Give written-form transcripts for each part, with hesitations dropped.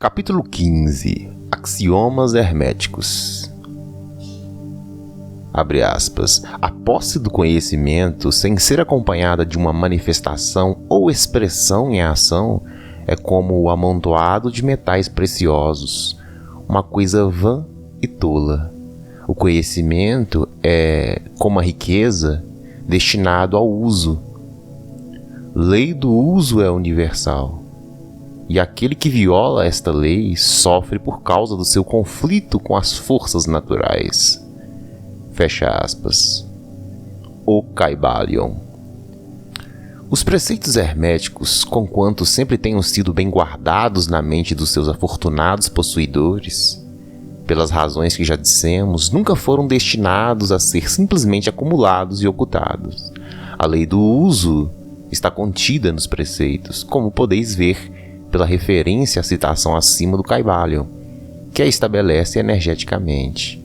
Capítulo 15. Axiomas herméticos. Abre aspas. A posse do conhecimento, sem ser acompanhada de uma manifestação ou expressão em ação, é como o amontoado de metais preciosos, uma coisa vã e tola. O conhecimento é, como a riqueza, destinado ao uso. Lei do uso é universal. E aquele que viola esta lei sofre por causa do seu conflito com as forças naturais. Fecha aspas. O Kybalion. Os preceitos herméticos, conquanto sempre tenham sido bem guardados na mente dos seus afortunados possuidores, pelas razões que já dissemos, nunca foram destinados a ser simplesmente acumulados e ocultados. A lei do uso está contida nos preceitos, como podeis ver pela referência à citação acima do Kybalion, que a estabelece energeticamente.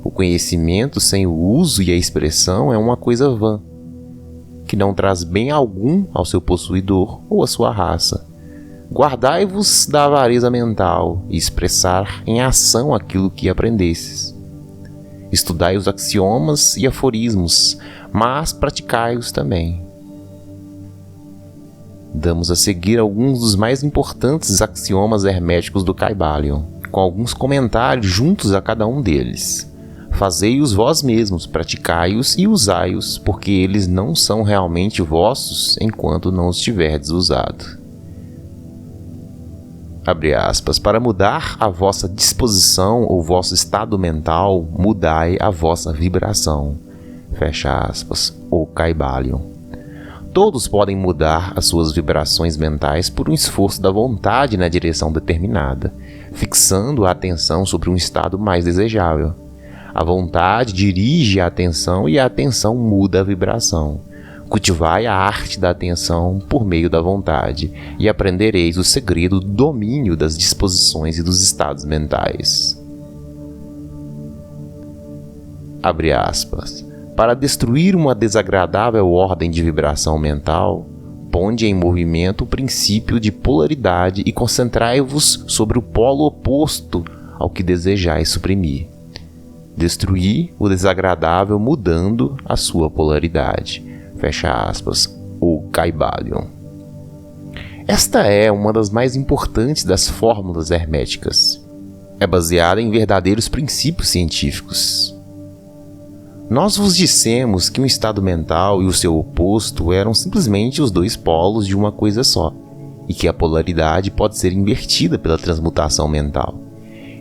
O conhecimento sem o uso e a expressão é uma coisa vã, que não traz bem algum ao seu possuidor ou à sua raça. Guardai-vos da avareza mental e expressar em ação aquilo que aprendestes. Estudai os axiomas e aforismos, mas praticai-os também. Damos a seguir alguns dos mais importantes axiomas herméticos do Kybalion, com alguns comentários juntos a cada um deles. Fazei-os vós mesmos, praticai-os e usai-os, porque eles não são realmente vossos enquanto não os tiverdes usado. Abre aspas. Para mudar a vossa disposição ou vosso estado mental, mudai a vossa vibração. Fecha aspas. O Kybalion. Todos podem mudar as suas vibrações mentais por um esforço da vontade na direção determinada, fixando a atenção sobre um estado mais desejável. A vontade dirige a atenção e a atenção muda a vibração. Cultivai a arte da atenção por meio da vontade e aprendereis o segredo do domínio das disposições e dos estados mentais. Abre aspas. Para destruir uma desagradável ordem de vibração mental, ponde em movimento o princípio de polaridade e concentrai-vos sobre o polo oposto ao que desejais suprimir. Destruir o desagradável mudando a sua polaridade. Fecha aspas. O Kybalion. Esta é uma das mais importantes das fórmulas herméticas. É baseada em verdadeiros princípios científicos. Nós vos dissemos que um estado mental e o seu oposto eram simplesmente os dois polos de uma coisa só, e que a polaridade pode ser invertida pela transmutação mental.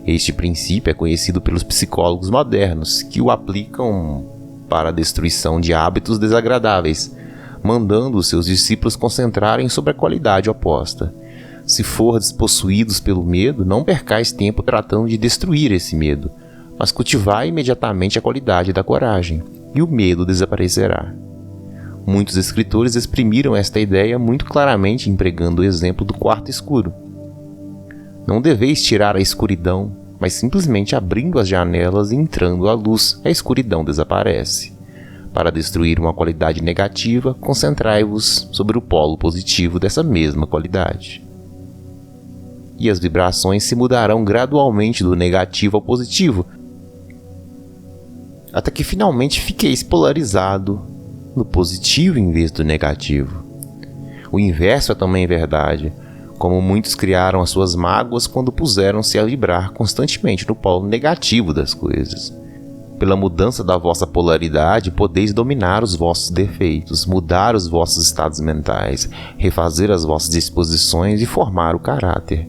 Este princípio é conhecido pelos psicólogos modernos, que o aplicam para a destruição de hábitos desagradáveis, mandando os seus discípulos concentrarem sobre a qualidade oposta. Se fordes possuídos pelo medo, não percais tempo tratando de destruir esse medo, mas cultivai imediatamente a qualidade da coragem, e o medo desaparecerá. Muitos escritores exprimiram esta ideia muito claramente empregando o exemplo do quarto escuro. Não deveis tirar a escuridão, mas simplesmente abrindo as janelas e entrando a luz, a escuridão desaparece. Para destruir uma qualidade negativa, concentrai-vos sobre o polo positivo dessa mesma qualidade. E as vibrações se mudarão gradualmente do negativo ao positivo, até que finalmente fiqueis polarizado no positivo em vez do negativo. O inverso é também verdade, como muitos criaram as suas mágoas quando puseram-se a vibrar constantemente no polo negativo das coisas. Pela mudança da vossa polaridade, podeis dominar os vossos defeitos, mudar os vossos estados mentais, refazer as vossas disposições e formar o caráter.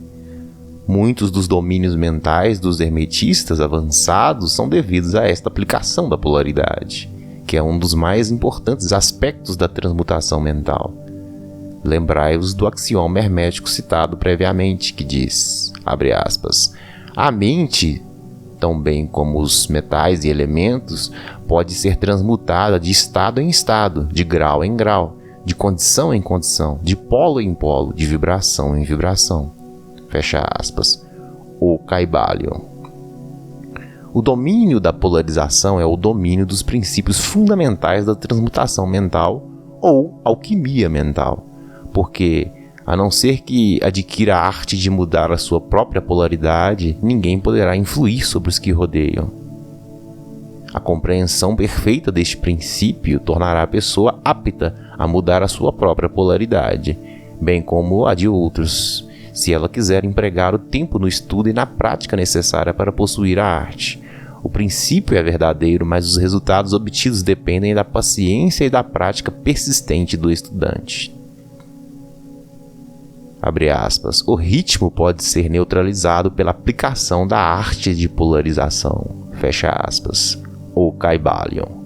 Muitos dos domínios mentais dos hermetistas avançados são devidos a esta aplicação da polaridade, que é um dos mais importantes aspectos da transmutação mental. Lembrai-vos do axioma hermético citado previamente, que diz, abre aspas, a mente, tão bem como os metais e elementos, pode ser transmutada de estado em estado, de grau em grau, de condição em condição, de polo em polo, de vibração em vibração. Fecha aspas. O Kybalion. O domínio da polarização é o domínio dos princípios fundamentais da transmutação mental ou alquimia mental, porque A não ser que adquira a arte de mudar a sua própria polaridade, ninguém poderá influir sobre os que rodeiam. A compreensão perfeita deste princípio tornará a pessoa apta a mudar a sua própria polaridade, bem como a de outros, se ela quiser empregar o tempo no estudo e na prática necessária para possuir a arte. O princípio é verdadeiro, mas os resultados obtidos dependem da paciência e da prática persistente do estudante. Abre aspas. O ritmo pode ser neutralizado pela aplicação da arte de polarização. Fecha aspas. Ou Kybalion.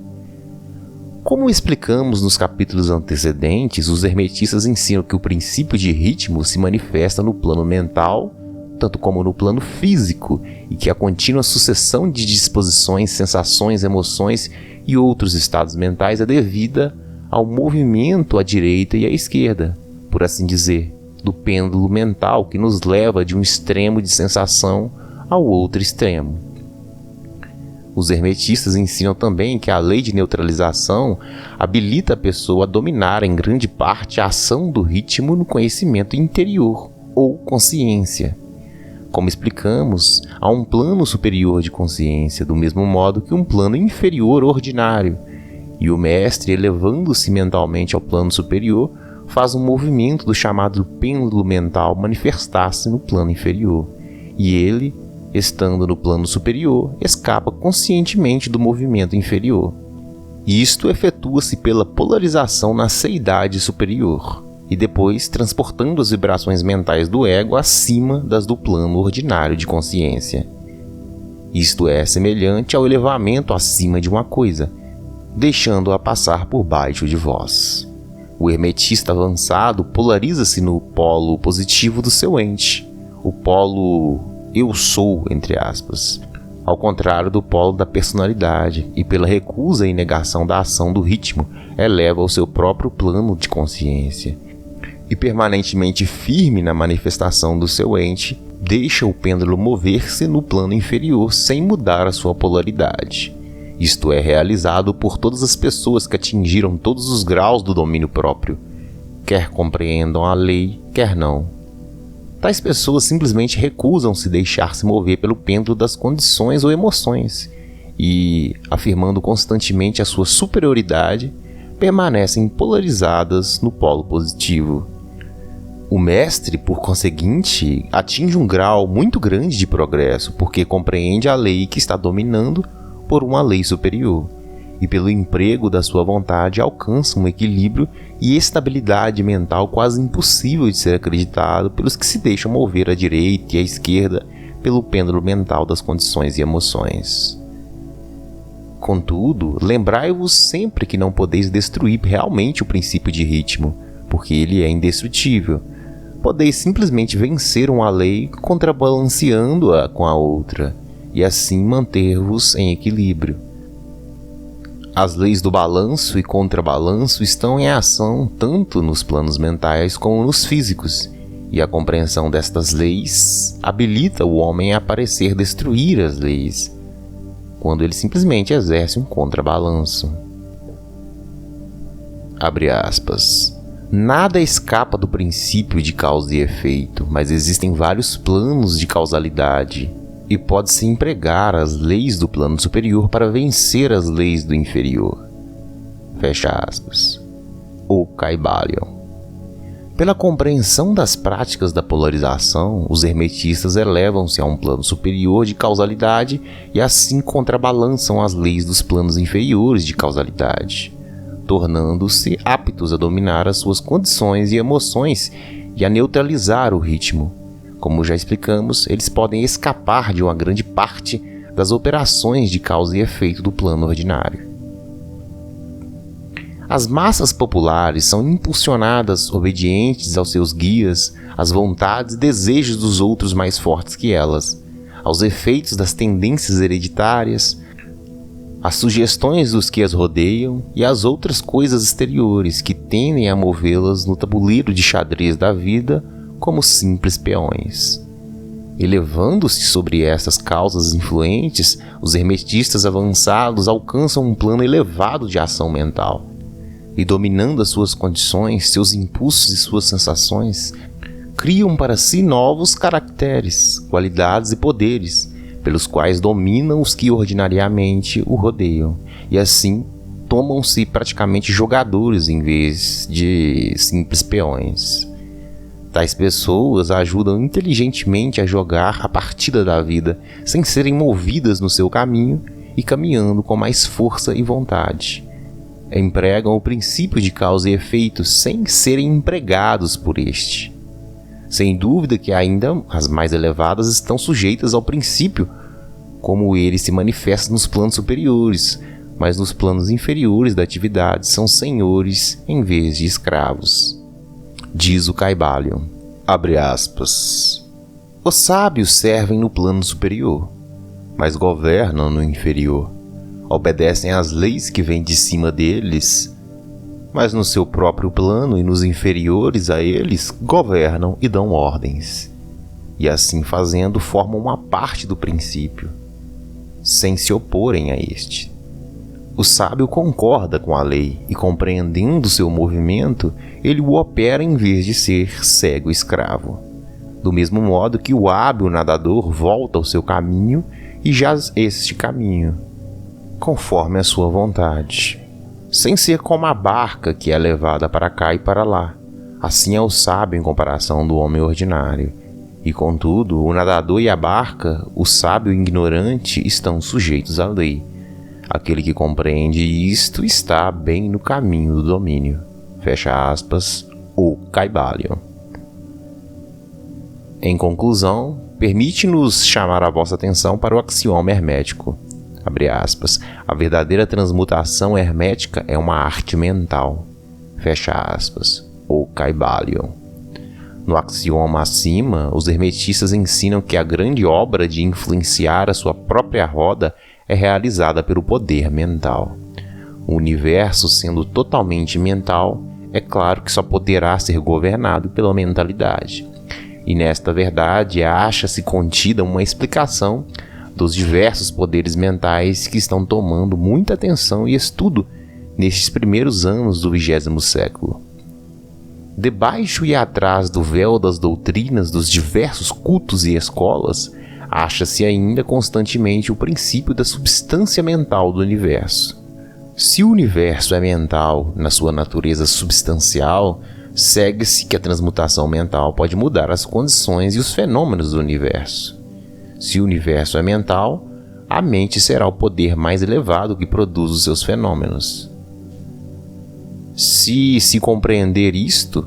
Como explicamos nos capítulos antecedentes, os hermetistas ensinam que o princípio de ritmo se manifesta no plano mental, tanto como no plano físico, e que a contínua sucessão de disposições, sensações, emoções e outros estados mentais é devida ao movimento à direita e à esquerda, por assim dizer, do pêndulo mental que nos leva de um extremo de sensação ao outro extremo. Os hermetistas ensinam também que a lei de neutralização habilita a pessoa a dominar em grande parte a ação do ritmo no conhecimento interior ou consciência. Como explicamos, há um plano superior de consciência, do mesmo modo que um plano inferior ordinário, e o mestre, elevando-se mentalmente ao plano superior, faz um movimento do chamado pêndulo mental manifestar-se no plano inferior, e ele, estando no plano superior, escapa conscientemente do movimento inferior. Isto efetua-se pela polarização na seidade superior, e depois transportando as vibrações mentais do ego acima das do plano ordinário de consciência. Isto é semelhante ao elevamento acima de uma coisa, deixando-a passar por baixo de vós. O hermetista avançado polariza-se no polo positivo do seu ente, o polo eu sou, entre aspas, ao contrário do polo da personalidade, e pela recusa e negação da ação do ritmo, eleva o seu próprio plano de consciência. E permanentemente firme na manifestação do seu ente, deixa o pêndulo mover-se no plano inferior sem mudar a sua polaridade. Isto é realizado por todas as pessoas que atingiram todos os graus do domínio próprio, quer compreendam a lei, quer não. Tais pessoas simplesmente recusam-se deixar-se mover pelo pêndulo das condições ou emoções e, afirmando constantemente a sua superioridade, permanecem polarizadas no polo positivo. O mestre, por conseguinte, atinge um grau muito grande de progresso porque compreende a lei que está dominando por uma lei superior, e pelo emprego da sua vontade alcança um equilíbrio e estabilidade mental quase impossível de ser acreditado pelos que se deixam mover à direita e à esquerda pelo pêndulo mental das condições e emoções. Contudo, lembrai-vos sempre que não podeis destruir realmente o princípio de ritmo, porque ele é indestrutível. Podeis simplesmente vencer uma lei contrabalanceando-a com a outra, e assim manter-vos em equilíbrio. As leis do balanço e contrabalanço estão em ação tanto nos planos mentais como nos físicos, e a compreensão destas leis habilita o homem a parecer destruir as leis, quando ele simplesmente exerce um contrabalanço. Abre aspas. Nada escapa do princípio de causa e efeito, mas existem vários planos de causalidade, e pode-se empregar as leis do plano superior para vencer as leis do inferior. Fecha aspas. O Kybalion. Pela compreensão das práticas da polarização, os hermetistas elevam-se a um plano superior de causalidade e assim contrabalançam as leis dos planos inferiores de causalidade, tornando-se aptos a dominar as suas condições e emoções e a neutralizar o ritmo. Como já explicamos, eles podem escapar de uma grande parte das operações de causa e efeito do plano ordinário. As massas populares são impulsionadas obedientes aos seus guias, às vontades e desejos dos outros mais fortes que elas, aos efeitos das tendências hereditárias, às sugestões dos que as rodeiam e às outras coisas exteriores que tendem a movê-las no tabuleiro de xadrez da vida como simples peões. Elevando-se sobre essas causas influentes, os hermetistas avançados alcançam um plano elevado de ação mental. e dominando as suas condições, seus impulsos e suas sensações, criam para si novos caracteres, qualidades e poderes, pelos quais dominam os que ordinariamente o rodeiam, e assim tornam-se praticamente jogadores em vez de simples peões. Tais pessoas ajudam inteligentemente a jogar a partida da vida, sem serem movidas no seu caminho e caminhando com mais força e vontade. Empregam o princípio de causa e efeito sem serem empregados por este. Sem dúvida que ainda as mais elevadas estão sujeitas ao princípio, como ele se manifesta nos planos superiores, mas nos planos inferiores da atividade são senhores em vez de escravos. Diz o Kybalion, abre aspas, os sábios servem no plano superior, mas governam no inferior. Obedecem às leis que vêm de cima deles, mas no seu próprio plano e nos inferiores a eles governam e dão ordens. E assim fazendo formam uma parte do princípio, sem se oporem a este. O sábio concorda com a lei e, compreendendo seu movimento, ele o opera em vez de ser cego escravo. Do mesmo modo que o hábil nadador volta ao seu caminho e jaz este caminho, conforme a sua vontade, sem ser como a barca que é levada para cá e para lá. Assim é o sábio em comparação do homem ordinário. E contudo, o nadador e a barca, o sábio e o ignorante, estão sujeitos à lei. Aquele que compreende isto está bem no caminho do domínio. Fecha aspas, o Kybalion. Em conclusão, permite-nos chamar a vossa atenção para o axioma hermético. Abre aspas, a verdadeira transmutação hermética é uma arte mental. Fecha aspas, o Kybalion. No axioma acima, os hermetistas ensinam que a grande obra de influenciar a sua própria roda é realizada pelo poder mental. O universo, sendo totalmente mental, é claro que só poderá ser governado pela mentalidade. E nesta verdade acha-se contida uma explicação dos diversos poderes mentais que estão tomando muita atenção e estudo nestes primeiros anos do 20º século. Debaixo e atrás do véu das doutrinas dos diversos cultos e escolas, acha-se ainda constantemente o princípio da substância mental do universo. Se o universo é mental na sua natureza substancial, segue-se que a transmutação mental pode mudar as condições e os fenômenos do universo. Se o universo é mental, a mente será o poder mais elevado que produz os seus fenômenos. Se compreender isto,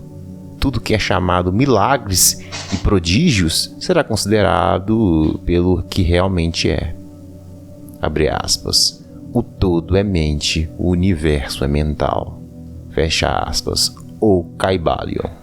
tudo que é chamado milagres e prodígios será considerado pelo que realmente é. Abre aspas. O todo é mente, o universo é mental. Fecha aspas. O Kybalion.